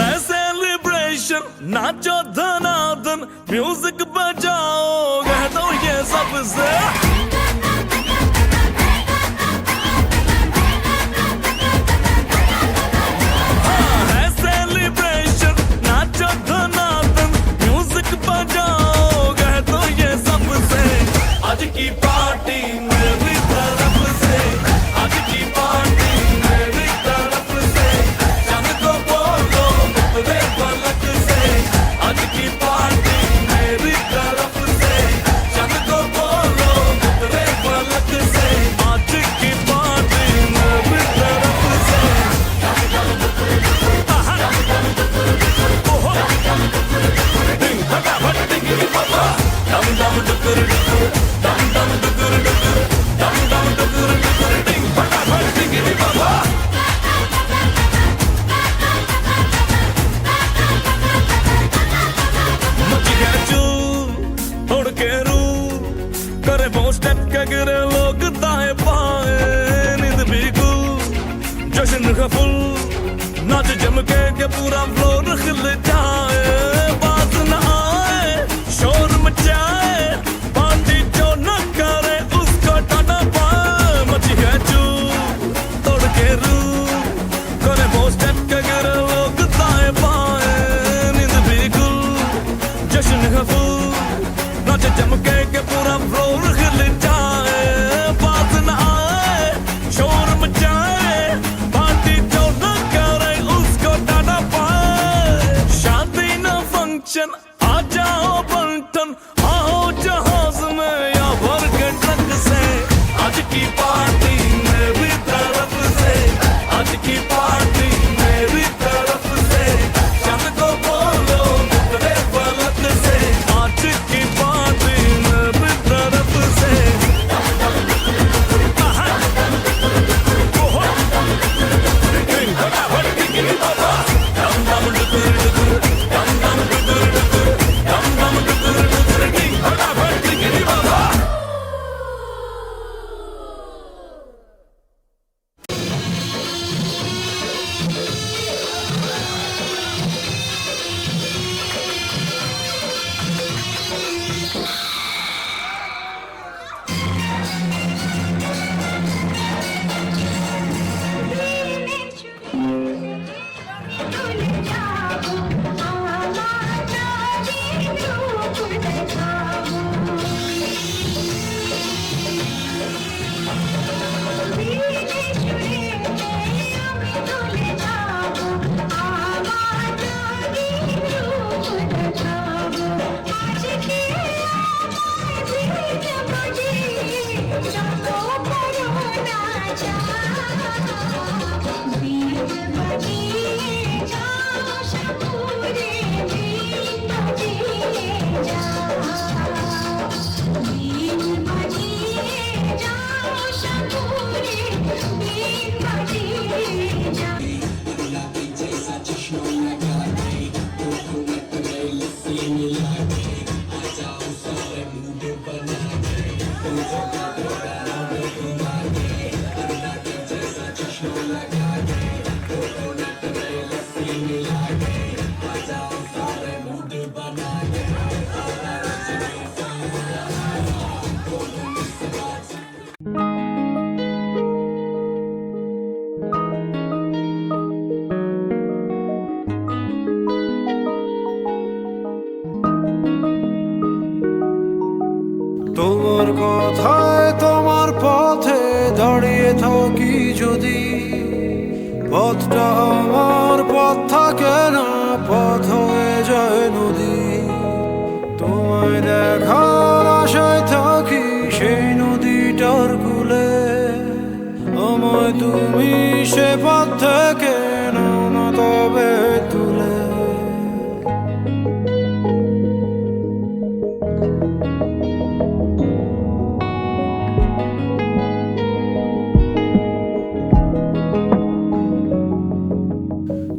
है सेलिब्रेशन, नाचो धनाधन, म्यूजिक बजाओ, कह दो ये सबसे। हाँ, है सेलिब्रेशन, नाचो धनाधन, म्यूजिक बजाओ, कह दो ये सबसे। आज की पार्टी मेरी तरफ से, आज की पार्टी मेरी तरफ से। चांद को बोलो उतरे पलक से, आज की पार्टी मेरी तरफ से। चांद को बोलो उतरे पलक से, आज की पार्टी मेरी तरफ से। ओहो डिंग फटाफट डिंगी पापा, डम डम डुकुर डुकुर, डम डम डुकुर डुकुर, डम डम डुकुर डुकुर, डिंग फटाफट डिंगी पापा। मची है चूर, तोड़ के रूर, करे वो स्टेप के गिरे लोग दाएं बाएं, नींद भी गुल, जश्न का फुल, नाच जम के पूरा फ्लोर खिल जाए। बात न आए, शोर मचाए, पार्टी जो न करे उसको टाटा पाए। मची है चूर, तोड़ के रूर, करे वो स्टेप के गिरे लोग दाएं बाएं, नींद भी गुल, जश्न का फुल, नाच जम के पूरा फ्लोर खिल जाए। बात न आए, शोर मचाए, पार्टी जो न करे उसको टाटा पाए। তোমার কথায় তোমার পথে দাঁড়িয়ে থাকি যদি, পথটা আমার পথ থাকে না, পথ হয়ে যায় নদী। তোমায় দেখার আশায় থাকি সেই নদীটার কূলে, আমায় তুমি সে পথ থেকে নাও না তবে তুলে।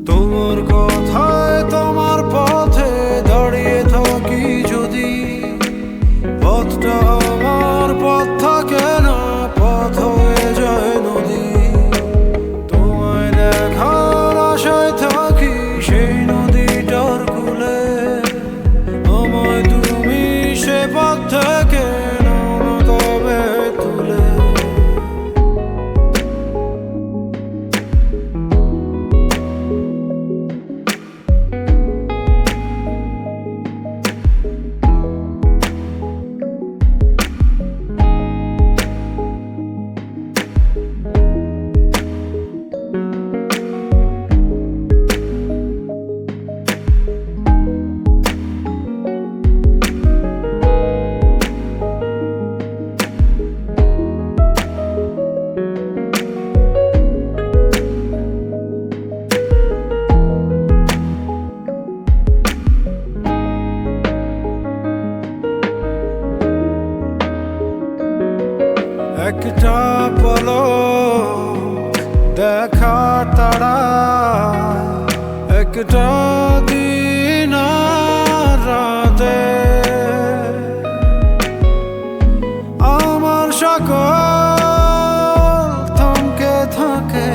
তোমার কথায় তোমার পথে দাঁড়িয়ে থাকি যদি, পথটা আমার পথ থাকে না, পথ হয়ে যায় নদী। তোমায় দেখার আশায় থাকি সেই নদীটার কূলে, আমায় তুমি সে পথ থেকে নাও না তবে তুলে। একটা পলক দেখার তারা, একটা দিন আর রাতে আমার সকল থমকে থাকে,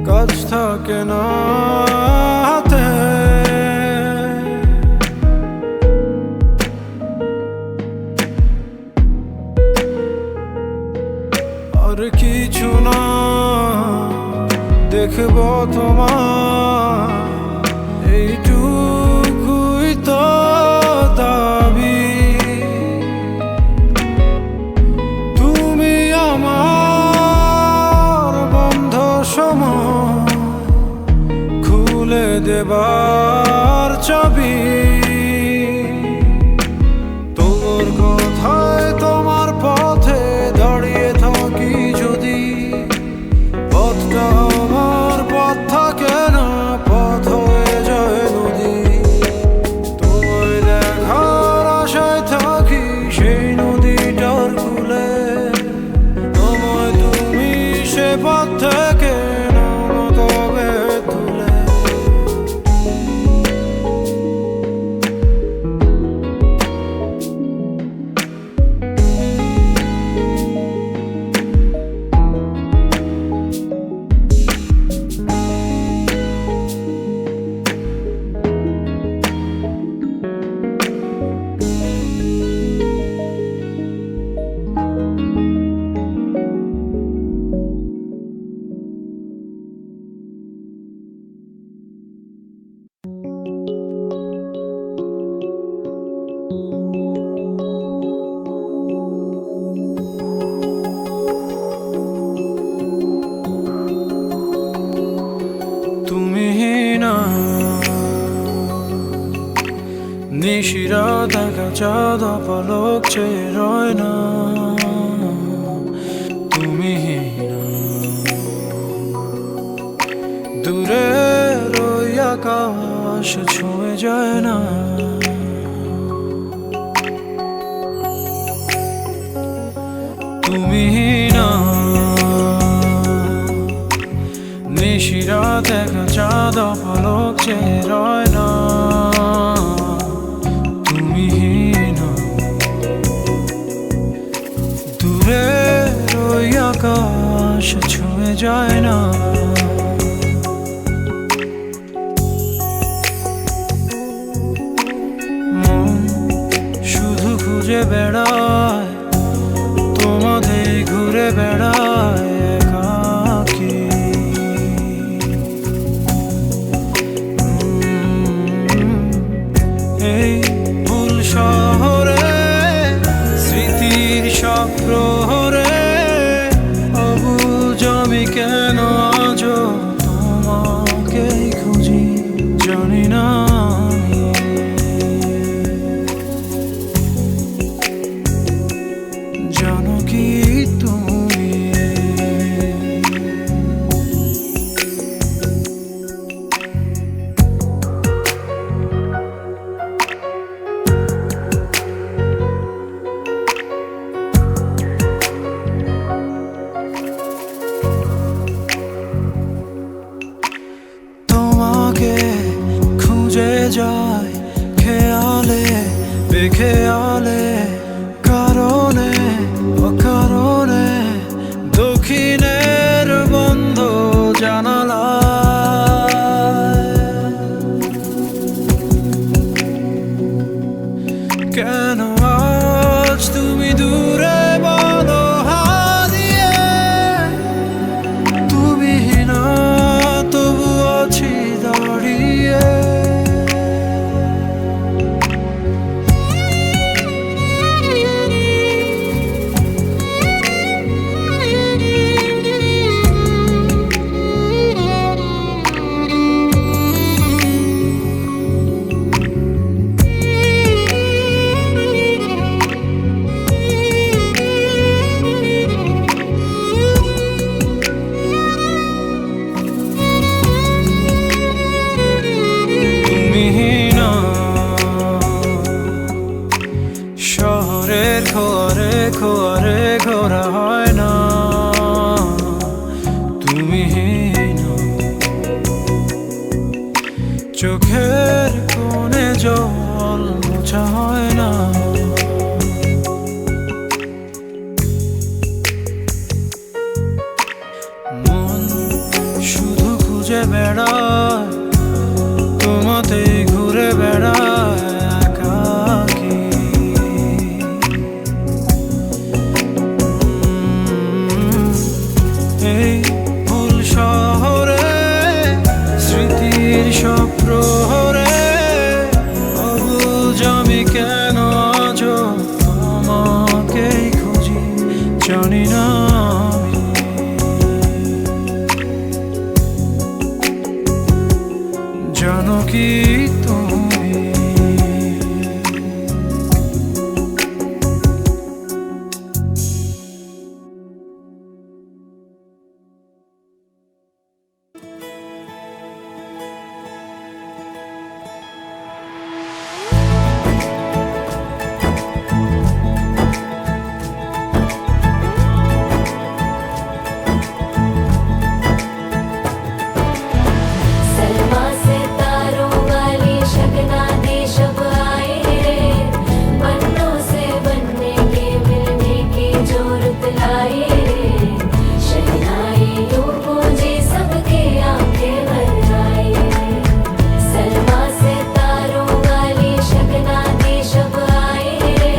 কাজ থাকে না হাতে। আর কিছু না দেখব তোমার, এইটুকুই তো দাবি। তুমি আমার বন্ধ সময় খুলে দেবার চাবি। তোমার কথায় তোমার পথে দাঁড়িয়ে থাকি যদি, পথটা আমার পথ থাকে না, পথ হয়ে যায় নদী। তোমায় দেখার আশায় থাকি সেই নদীটার কূলে, আমায় তুমি সে পথ থেকে নাও না তবে তুলে। নিশিরাত একা চাঁদ পলক চেয়ে রয় না, তুমি না। দূরের ওই আকাশ ছুঁয়ে যায় না, তুমি না। নিশিরাত একা চাঁদ পলক চেয়ে রয় না, তুমি না। দূরের ওই আকাশ ছুঁয়ে যায় না, মন শুধু খুঁজে বেড়ায়, তোমাদের ঘুরে বেড়ায় একাকী। এই ভুল শহরে স্মৃতির সব প্রহরে অবুঝ আমি কেন আজও তোমাকেই খুঁজি, জানি না আমি। জানো কি তুমি তোমাকে খুঁজে যায় খেয়ালে বেখেয়ালে, কারণে অকারণে দক্ষিণের বন্ধ জানালায়। কেন আজ তুমি দূরে বলো হারিয়ে, তুমি না তবু আছি দাঁড়িয়ে। শহরের খোয়ারে খোয়ারে ঘোরা হয় না, তুমি না। চোখের কোণে জল মোছা হয় না, মন শুধু খুঁজে বেড়ায়, তোমাতে ঘুরে বেড়ায় একাকী। এই ভুল শহরে স্মৃতির সব প্রহরে অবুঝ আমি কেন আজও তোমাকেই খুঁজি, জানি না আমি। জানো কি তুমি सलमा से तारों वाली शगना दे शब आए रे, बन्नों से बनने के मिलने की जोरत लाए रे। शहनाई यूं गूंजी सबके आंखें भर आए रे। सलमा से तारों वाली शगना दे शब आए रे,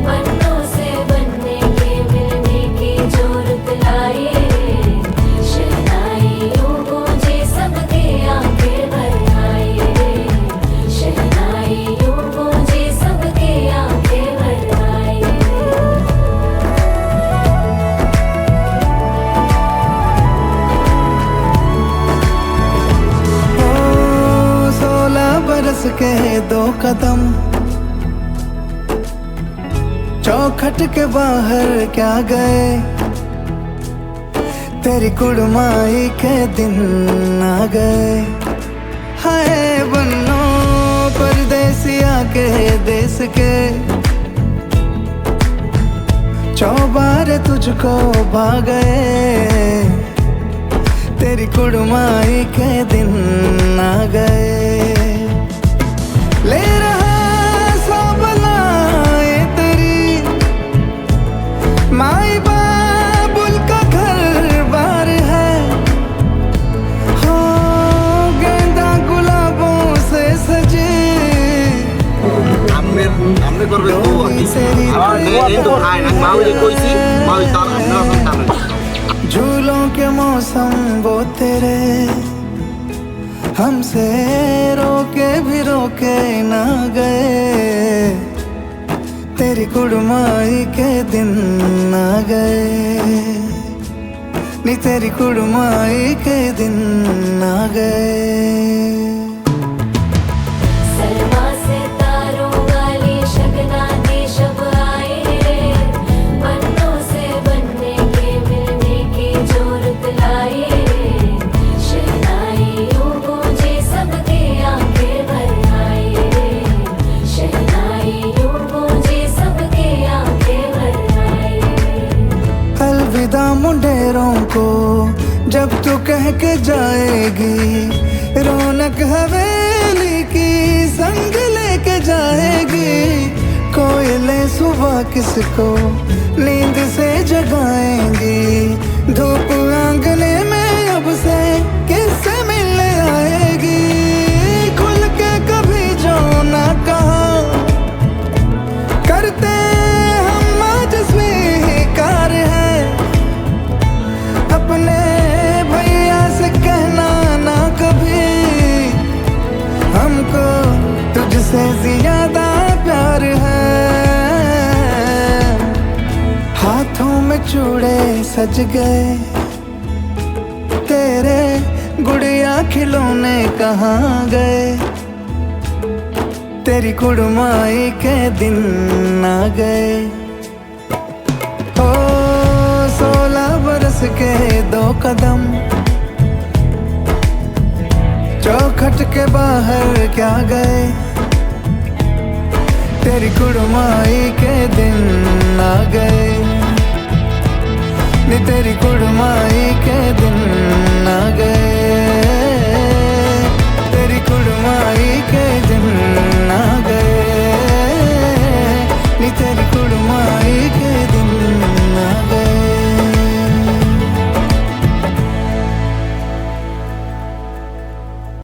बन्नों से बनने के मिलने की जोरत लाए रे। शहनाई यूं गूंजी सबके आंखें भर आए रे। शहनाई यूं गूंजी सबके आंखें भर आए रे। 16 बरस के 2 कदम चौखट के बाहर क्या गए, तेरी कुड़माई के दिन आ गए। हाय बन्नो परदेसिया के देश के, चौबार तुझको भा गए, तेरी कुड़माई के दिन आ गए। ले रहा सब लाए तेरी माई बाबुल का घर बार है, हो गेंदा गुलाबों से सजे हमने করবে তো আর এই তো খায় না মাউরি কইছি মাউরি তার আমরা সন্তান झूलों के मौसम वो तेरे, हमसे रोके भी रोके ना गए, तेरी कुड़माई के दिन आ गए, नी तेरी कुड़माई के दिन आ गए। सलमा से तारों वाली शगना देश अब आए रे, बन्नों से बनने के मिलने की जोरत लाए रे, शहनाइयों गूंजे सबके आंखें भर आए रे, शहनाइयों गूंजे सबके आंखें भर आए रे। अलविदा मुंडेरों को जब तू कह के जाएगी, रौनक हवेली की संग लेके जाएगी, कोयले सुबह किसको नींद से जगाएंगी, धूप आंगने में अब से किससे मिलने आएगी, खुल के कभी जो ना कहा करते हम आज स्वीकार है, अपने भैया से कहना ना कभी, हमको तुझसे ज्यादा प्यार है। हाथों में चूड़े सज गए, तेरे गुड़िया खिलौने कहाँ गए, तेरी कुड़माई के दिन आ गए। ओ 16 बरस के 2 कदम, चौखट के बाहर क्या गए, तेरी कुड़माई के दिन